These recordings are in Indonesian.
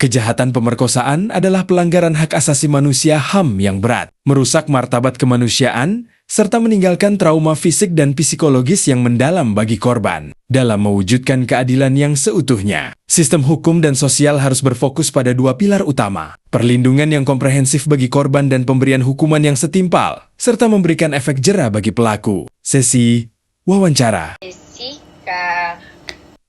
Kejahatan pemerkosaan adalah pelanggaran hak asasi manusia HAM yang berat, merusak martabat kemanusiaan, serta meninggalkan trauma fisik dan psikologis yang mendalam bagi korban. Dalam mewujudkan keadilan yang seutuhnya, sistem hukum dan sosial harus berfokus pada dua pilar utama, perlindungan yang komprehensif bagi korban dan pemberian hukuman yang setimpal, serta memberikan efek jera bagi pelaku. Sesi wawancara. Jessica.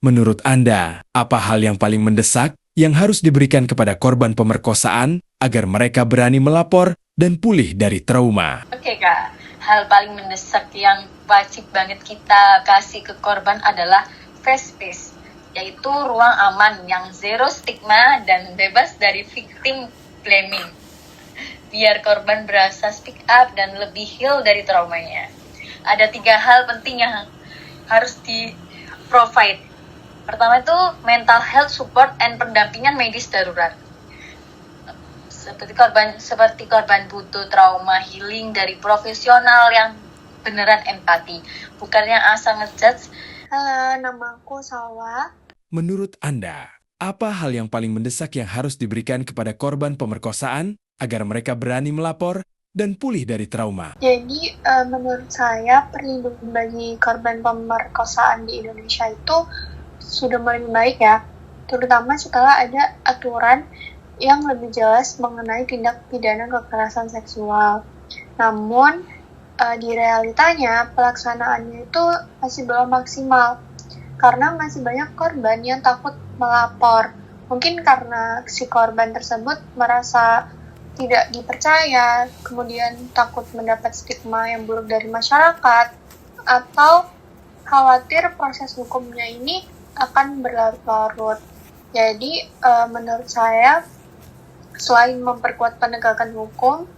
Menurut Anda, apa hal yang paling mendesak yang harus diberikan kepada korban pemerkosaan agar mereka berani melapor dan pulih dari trauma? Oke Kak, hal paling mendesak yang wajib banget kita kasih ke korban adalah safe space, yaitu ruang aman yang zero stigma dan bebas dari victim blaming. Biar korban berasa speak up dan lebih heal dari traumanya. Ada 3 hal penting yang harus di-provide. Pertama itu mental health support and pendampingan medis darurat. Seperti korban butuh trauma healing dari profesional yang beneran empati, bukan yang asal ngejudge. Halo, namaku Salwa. Menurut Anda, apa hal yang paling mendesak yang harus diberikan kepada korban pemerkosaan agar mereka berani melapor dan pulih dari trauma? Jadi, menurut saya perlindungan bagi korban pemerkosaan di Indonesia itu sudah mulai membaik ya, terutama setelah ada aturan yang lebih jelas mengenai tindak pidana kekerasan seksual. Namun, di realitanya pelaksanaannya itu masih belum maksimal, karena masih banyak korban yang takut melapor. Mungkin karena si korban tersebut merasa tidak dipercaya, kemudian takut mendapat stigma yang buruk dari masyarakat, atau khawatir proses hukumnya ini akan berlarut-larut. Jadi, menurut saya, selain memperkuat penegakan hukum,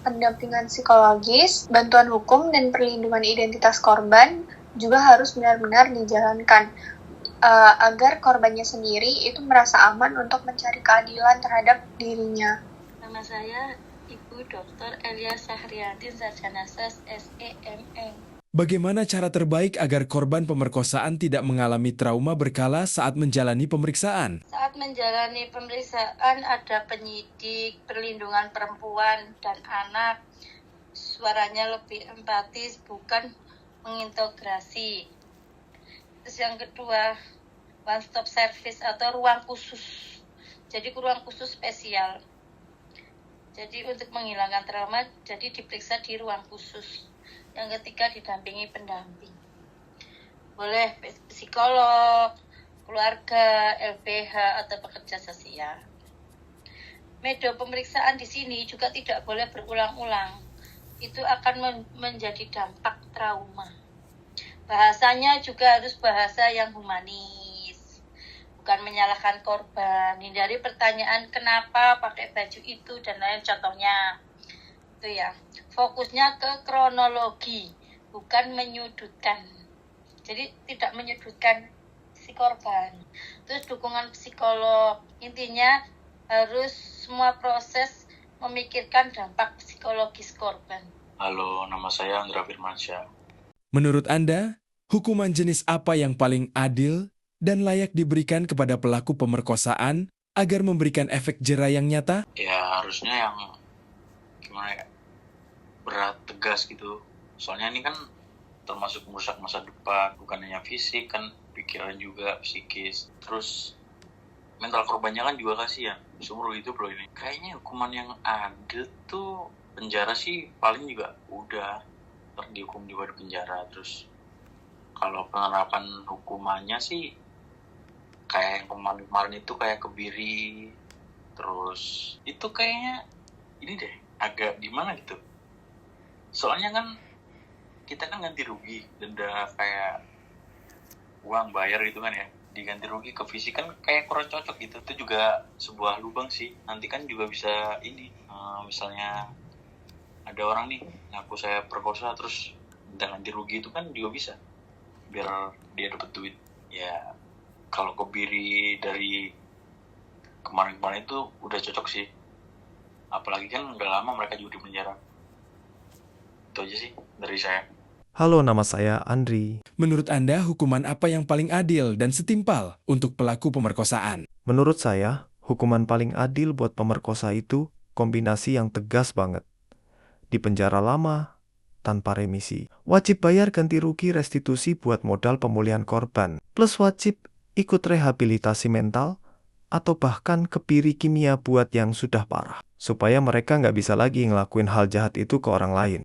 pendampingan psikologis, bantuan hukum, dan perlindungan identitas korban juga harus benar-benar dijalankan agar korbannya sendiri itu merasa aman untuk mencari keadilan terhadap dirinya. Nama saya Ibu Dr. Elia Sahriatin, Sarjana SEMM. Bagaimana cara terbaik agar korban pemerkosaan tidak mengalami trauma berkala saat menjalani pemeriksaan? Saat menjalani pemeriksaan ada penyidik, perlindungan perempuan dan anak. Suaranya lebih empatis, bukan mengintegrasi. Terus yang kedua, one stop service atau ruang khusus. Jadi ruang khusus spesial. Jadi untuk menghilangkan trauma, jadi diperiksa di ruang khusus. Yang ketiga, didampingi pendamping. Boleh psikolog, keluarga, LPH, atau pekerja sosial. Metode pemeriksaan di sini juga tidak boleh berulang-ulang. Itu akan menjadi dampak trauma. Bahasanya juga harus bahasa yang humanis. Bukan menyalahkan korban. Hindari pertanyaan kenapa pakai baju itu dan lain contohnya. Itu ya. Fokusnya ke kronologi, bukan menyudutkan. Jadi tidak menyudutkan si korban. Terus dukungan psikolog. Intinya harus semua proses memikirkan dampak psikologis korban. Halo, nama saya Andra Firmansyah. Menurut Anda, hukuman jenis apa yang paling adil dan layak diberikan kepada pelaku pemerkosaan agar memberikan efek jera yang nyata? Ya harusnya yang gimana ya, berat, tegas gitu. Soalnya ini kan termasuk merusak masa depan, bukan hanya fisik kan, pikiran juga, psikis. Terus mental korbannya kan juga kasihan, seumur hidup loh ini. Kayaknya hukuman yang adil tuh penjara sih paling juga udah dihukum juga di penjara. Terus kalau penerapan hukumannya sih kayak yang kemarin itu kayak kebiri. Terus itu kayaknya ini deh agak gimana gitu. Soalnya kan kita kan ganti rugi, denda kayak uang bayar gitu kan ya, diganti rugi ke fisik kan kayak kurang cocok gitu. Itu juga sebuah lubang sih. Nanti kan juga bisa ini, misalnya ada orang nih ngaku saya perkosa terus minta ganti rugi, itu kan juga bisa biar dia dapat duit. Ya kalau kebiri dari kemarin-kemarin itu udah cocok sih. Apalagi kan udah lama mereka juga di penjara. Itu aja sih dari saya. Halo, nama saya Andri. Menurut Anda, hukuman apa yang paling adil dan setimpal untuk pelaku pemerkosaan? Menurut saya, Hukuman paling adil buat pemerkosa itu kombinasi yang tegas banget. Di penjara lama, tanpa remisi. Wajib bayar ganti rugi restitusi buat modal pemulihan korban. Plus wajib ikut rehabilitasi mental atau bahkan kebiri kimia buat yang sudah parah. Supaya mereka nggak bisa lagi ngelakuin hal jahat itu ke orang lain.